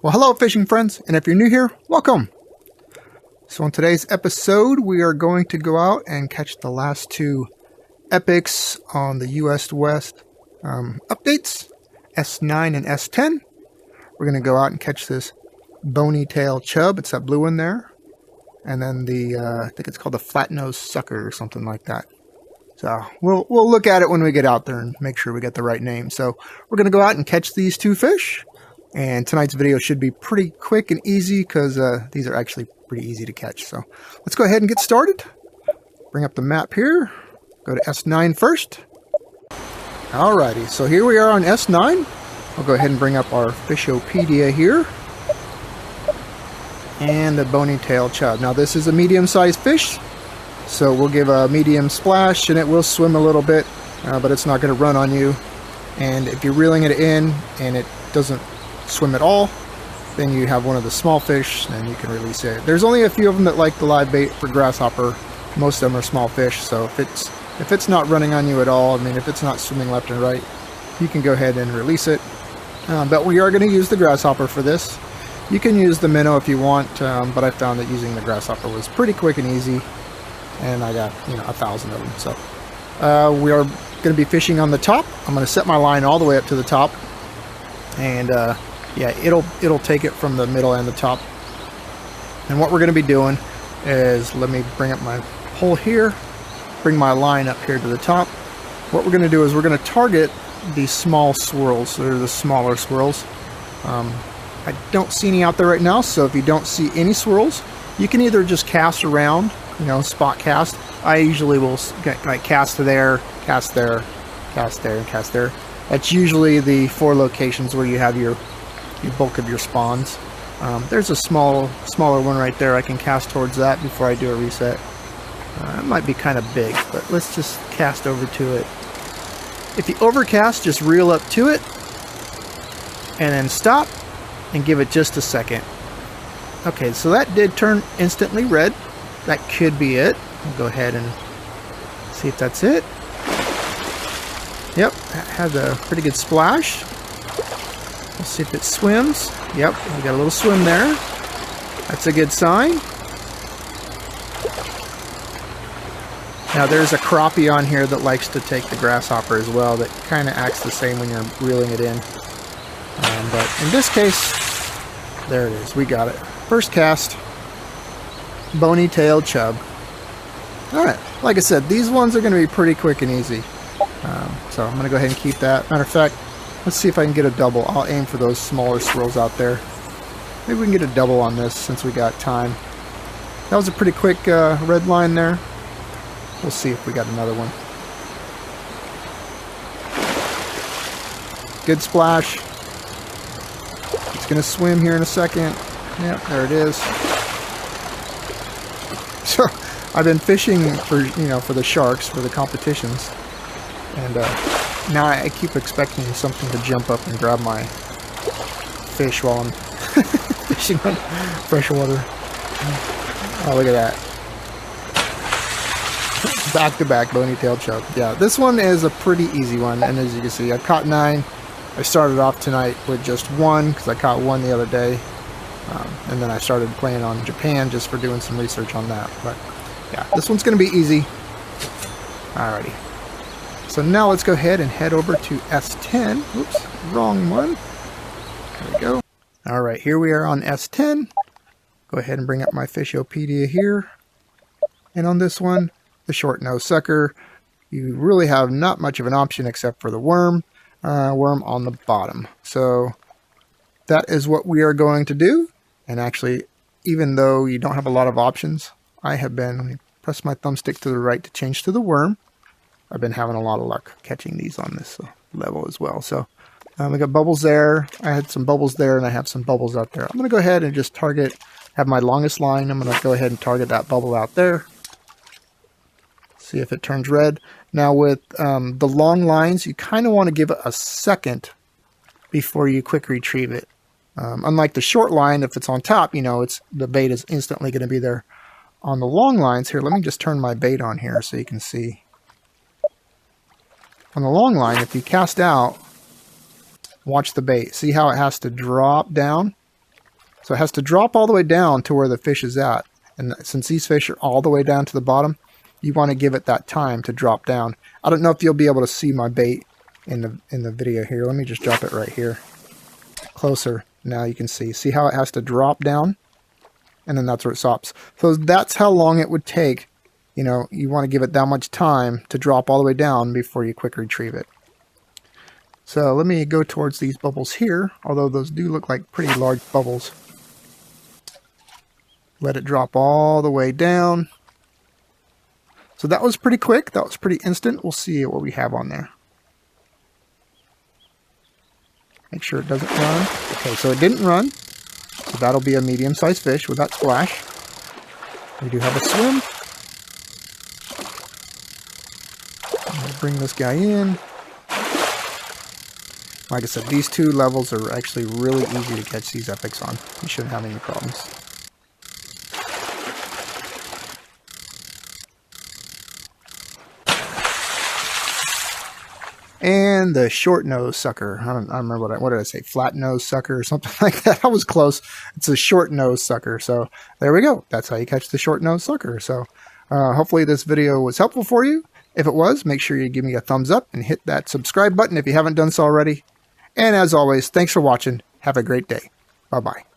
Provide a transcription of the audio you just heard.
Well, hello fishing friends, and if you're new here, welcome! So in today's episode, we are going to go out and catch the last two epics on the US West updates, S9 and S10. We're going to go out and catch this Bonytail Chub, it's that blue one there, and then the, I think it's called the Shortnose Sucker or something like that. So we'll look at it when we get out there and make sure we get the right name. So we're going to go out and catch these two fish. And tonight's video should be pretty quick and easy because these are actually pretty easy to catch. So let's go ahead and get started. Bring up the map here. Go to S9 first. Alrighty, so here we are on S9. I'll go ahead and bring up our Fishopedia here. And the Bonytail Chub. Now this is a medium-sized fish. So we'll give a medium splash and it will swim a little bit. But it's not going to run on you. And if you're reeling it in and it doesn't swim at all, then you have one of the small fish and you can release it. There's only a few of them that like the live bait for grasshopper. Most of them are small fish, so if it's not running on you at all, I mean if it's not swimming left and right, you can go ahead and release it. But we are going to use the grasshopper for this. You can use the minnow if you want, but I found that using the grasshopper was pretty quick and easy, and I got 1,000 of them. So we are going to be fishing on the top. I'm going to set my line all the way up to the top, and yeah, it'll take it from the middle and the top. And what we're going to be doing is, let me bring up my pole here, bring my line up here to the top. What we're going to do is we're going to target these small swirls. They're the smaller swirls. I don't see any out there right now, so if you don't see any swirls, you can either just cast around, spot cast. I usually will like cast there, cast there, cast there, and cast there. That's usually the 4 locations where you have your bulk of your spawns. There's a smaller one right there. I can cast towards that before I do a reset. It might be kind of big, but let's just cast over to it. If you overcast, just reel up to it and then stop and give it just a second. Okay, so that did turn instantly red. That could be it. I'll go ahead and see if that's it. Yep, that had a pretty good splash. Let's see if it swims. Yep, we got a little swim there. That's a good sign. Now there's a crappie on here that likes to take the grasshopper as well. That kind of acts the same when you're reeling it in. But in this case, there it is. We got it. First cast, Bonytail Chub. Alright, like I said, these ones are going to be pretty quick and easy. So I'm going to go ahead and keep that. Matter of fact, let's see if I can get a double. I'll aim for those smaller swirls out there. Maybe we can get a double on this since we got time. That was a pretty quick red line there. We'll see if we got another one. Good splash. It's going to swim here in a second. Yep, there it is. So I've been fishing for for the sharks, for the competitions, and now I keep expecting something to jump up and grab my fish while I'm fishing on freshwater. Oh, look at that. Back-to-back Bonytail Chub. Yeah, this one is a pretty easy one, and as you can see, I caught 9. I started off tonight with just 1, because I caught 1 the other day. And then I started playing on Japan just for doing some research on that. But yeah, this one's going to be easy. Alrighty. So now let's go ahead and head over to S10. Oops, wrong one. There we go. Alright, here we are on S10. Go ahead and bring up my Fishopedia here. And on this one, the Shortnose Sucker, you really have not much of an option except for the worm on the bottom. So that is what we are going to do. And actually, even though you don't have a lot of options, let me press my thumbstick to the right to change to the worm. I've been having a lot of luck catching these on this level as well. So we got bubbles there. I had some bubbles there and I have some bubbles out there. I'm going to go ahead and just have my longest line. I'm going to go ahead and target that bubble out there. See if it turns red. Now with the long lines, you kind of want to give it a second before you quick retrieve it. Unlike the short line, if it's on top, the bait is instantly going to be there. On the long lines here, let me just turn my bait on here so you can see. On the long line, if you cast out, watch the bait. See how it has to drop down? So it has to drop all the way down to where the fish is at. And since these fish are all the way down to the bottom, you want to give it that time to drop down. I don't know if you'll be able to see my bait in the video here. Let me just drop it right here. Closer. Now you can see. See how it has to drop down? And then that's where it stops. So that's how long it would take. You know, you want to give it that much time to drop all the way down before you quick retrieve it. So let me go towards these bubbles here, although those do look like pretty large bubbles. Let it drop all the way down. So that was pretty quick. That was pretty instant. We'll see what we have on there. Make sure it doesn't run. Okay, so it didn't run. So that'll be a medium-sized fish with that splash. We do have a swim. I'll bring this guy in. Like I said, these two levels are actually really easy to catch these epics on. You shouldn't have any problems. And the Shortnose Sucker. I don't remember what did I say? Flat-nose sucker or something like that. I was close. It's a Shortnose Sucker. So there we go. That's how you catch the Shortnose Sucker. So hopefully this video was helpful for you. If it was, make sure you give me a thumbs up and hit that subscribe button if you haven't done so already. And as always, thanks for watching. Have a great day. Bye-bye.